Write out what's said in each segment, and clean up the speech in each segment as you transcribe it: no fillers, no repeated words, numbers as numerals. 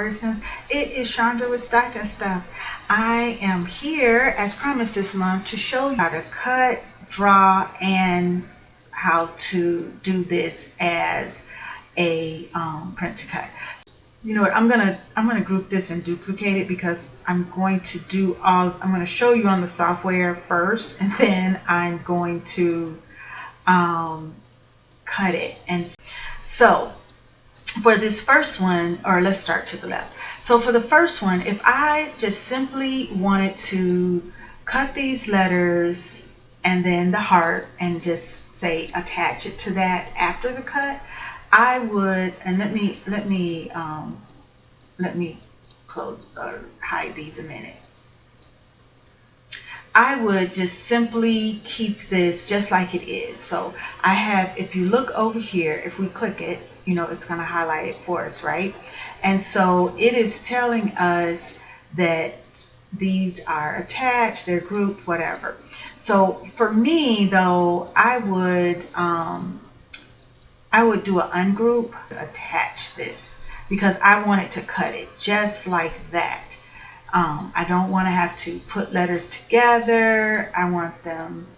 Artisans. It is Chandra with Stock and Stuff. I am here as promised this month to show you how to cut, draw, and how to do this as a print to cut. You know what, I'm gonna group this and duplicate it because I'm going to show you on the software first, and then I'm going to cut it. And so for this first one, or let's start to the left. So for the first one, if I just simply wanted to cut these letters and then the heart and just say attach it to that after the cut, I would, and let me close or hide these a minute. I would just simply keep this just like it is. So I have, if you look over here, if we click it, you know, it's going to highlight it for us, right? And so it is telling us that these are attached, they're grouped, whatever. So for me though, I would do an ungroup, attach this, because I want it to cut it just like that. I don't want to have to put letters together. I want them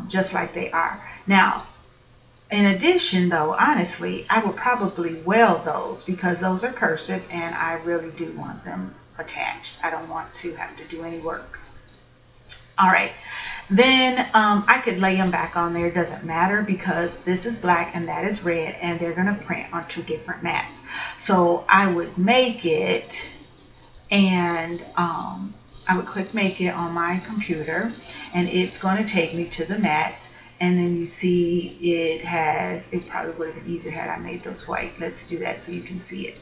just like they are. Now, in addition though, honestly, I would probably weld those because those are cursive and I really do want them attached. I don't want to have to do any work. All right, then I could lay them back on there. It doesn't matter because this is black and that is red, and they're going to print on two different mats. So I would make it, and I would click make it on my computer, and it's going to take me to the mats. And then you see it probably would have been easier had I made those white. Let's do that so you can see it.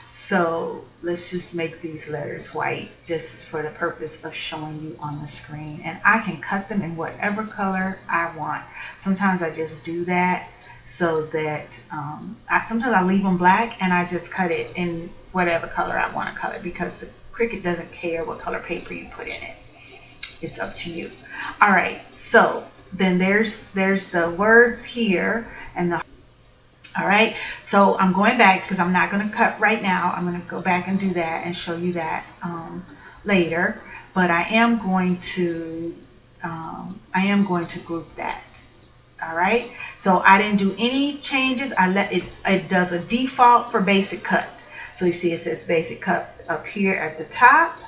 So let's just make these letters white just for the purpose of showing you on the screen. And I can cut them in whatever color I want. Sometimes I just do that so that sometimes I leave them black and I just cut it in whatever color I want to color, because the Cricut doesn't care what color paper you put in it. It's up to you. All right, so then there's the words here and the. All right, so I'm going back because I'm not going to cut right now. I'm going to go back and do that and show you that later. But I am going to group that. All right, so I didn't do any changes. I let it does a default for basic cut. So you see it says basic cut up here at the top,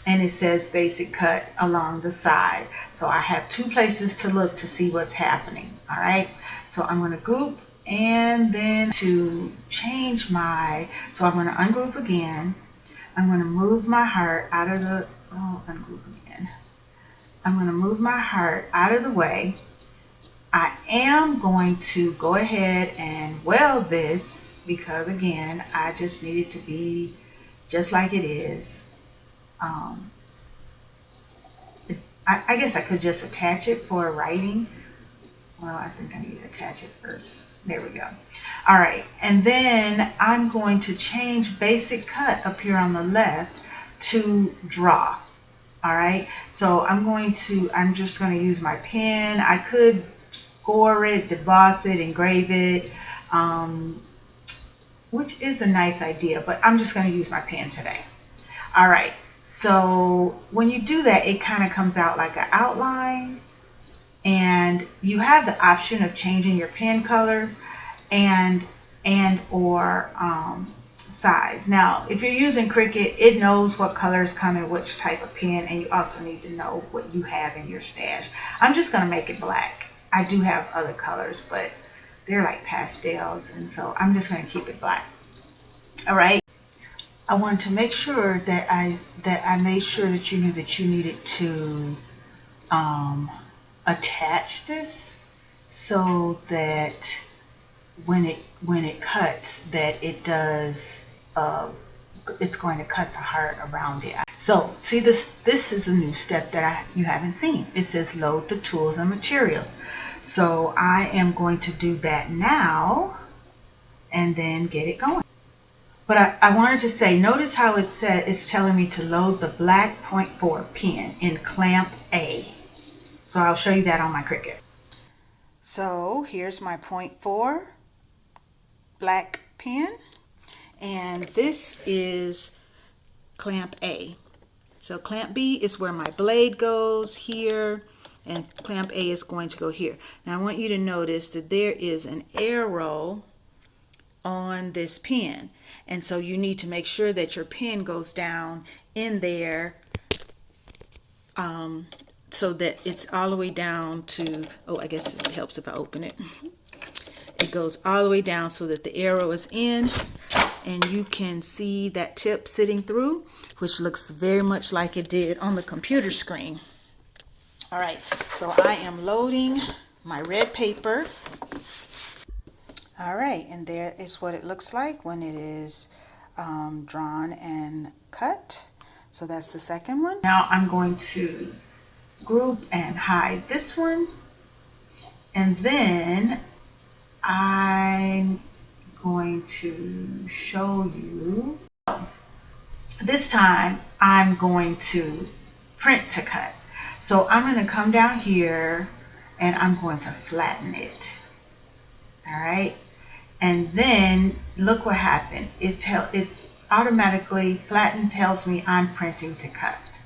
and it says basic cut along the side. So I have two places to look to see what's happening. All right, so I'm going to group. And then to change so I'm going to ungroup again. I'm going to move my heart out of the, ungroup again. I'm going to move my heart out of the way. I am going to go ahead and weld this because, again, I just need it to be just like it is. I guess I could just attach it for writing. Well, I think I need to attach it first. There we go. All right, and then I'm going to change basic cut up here on the left to draw. All right, so I'm just going to use my pen. I could score it, deboss it, engrave it, which is a nice idea, but I'm just going to use my pen today. All right, so when you do that, it kind of comes out like an outline. And you have the option of changing your pen colors and or size. Now, if you're using Cricut, it knows what colors come in which type of pen, and you also need to know what you have in your stash. I'm just going to make it black. I do have other colors, but they're like pastels, and so I'm just going to keep it black. All right. I wanted to make sure that I made sure that you knew that you needed to attach this so that when it cuts, that it does it's going to cut the heart around it. So see, this is a new step that you haven't seen. It says load the tools and materials. So I am going to do that now and then get it going. But I wanted to say, notice how it said it's telling me to load the black 0.4 pen in clamp A. So I'll show you that on my Cricut. So here's my 0.4 black pen, And this is clamp A. So clamp B is where my blade goes here, and clamp A is going to go here. Now I want you to notice that there is an arrow on this pin, and so you need to make sure that your pin goes down in there so that it's all the way down to, oh, I guess it helps if I open it. It goes all the way down so that the arrow is in, and you can see that tip sitting through, which looks very much like it did on the computer screen. All right, so I am loading my red paper. All right, and there is what it looks like when it is drawn and cut. So that's the second one. Now I'm going to group and hide this one, and then I'm going to show you. This time I'm going to print to cut. So I'm going to come down here and I'm going to flatten it. All right, and then look what happened. It automatically flatten tells me I'm printing to cut.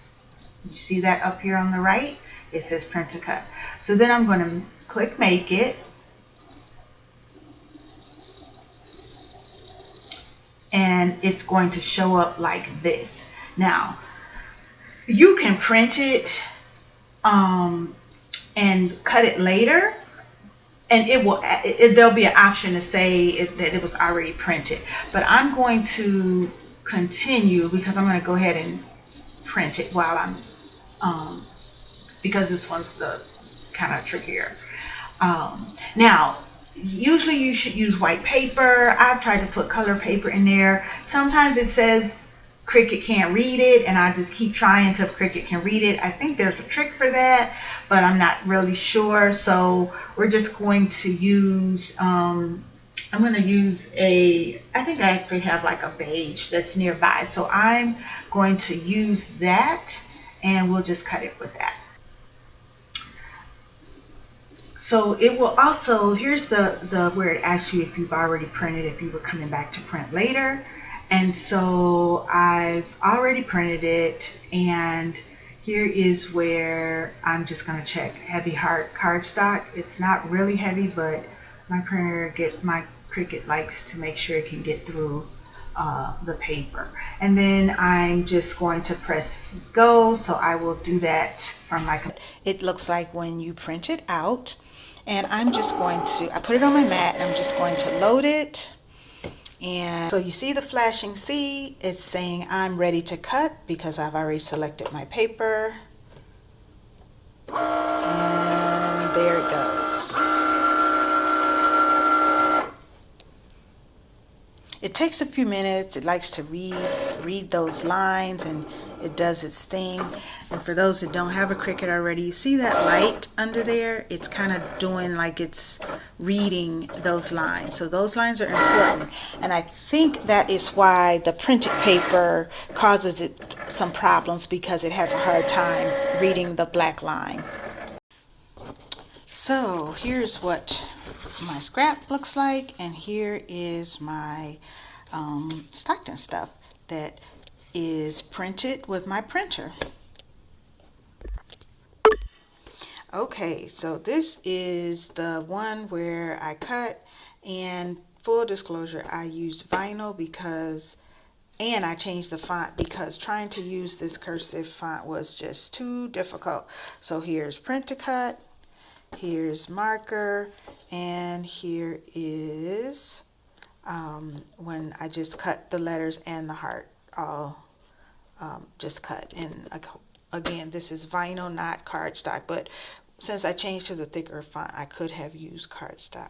You see that up here on the right? It says print to cut. So then I'm going to click make it. And it's going to show up like this. Now, you can print it and cut it later, and it will. There'll be an option to say that it was already printed. But I'm going to continue because I'm going to go ahead and print it while I'm because this one's the kind of trickier. Now, usually you should use white paper. I've tried to put color paper in there. Sometimes it says Cricut can't read it, and I just keep trying until Cricut can read it. I think there's a trick for that, but I'm not really sure. So we're just going to use, I'm going to use I think I actually have like a beige that's nearby. So I'm going to use that, and we'll just cut it with that. So it will also, here's the where it asks you if you've already printed, if you were coming back to print later. And so I've already printed it, and here is where I'm just going to check heavy hard cardstock. It's not really heavy, but my Cricut likes to make sure it can get through the paper. And then I'm just going to press go, so I will do that from my computer. It looks like when you print it out. And I'm just going to, I put it on my mat, and I'm just going to load it. And so you see the flashing C, it's saying I'm ready to cut because I've already selected my paper. And there it goes. It takes a few minutes. It likes to read those lines, and it does its thing. And for those that don't have a Cricut already, you see that light under there? It's kind of doing like it's reading those lines. So those lines are important. And I think that is why the printed paper causes it some problems, because it has a hard time reading the black line. So here's what my scrap looks like, and here is my Stockton stuff that is printed with my printer. Okay, so this is the one where I cut, and full disclosure, I used vinyl and I changed the font because trying to use this cursive font was just too difficult. So here's print to cut. Here's marker, and here is when I just cut the letters and the heart all just cut. And again, this is vinyl, not cardstock, but since I changed to the thicker font, I could have used cardstock.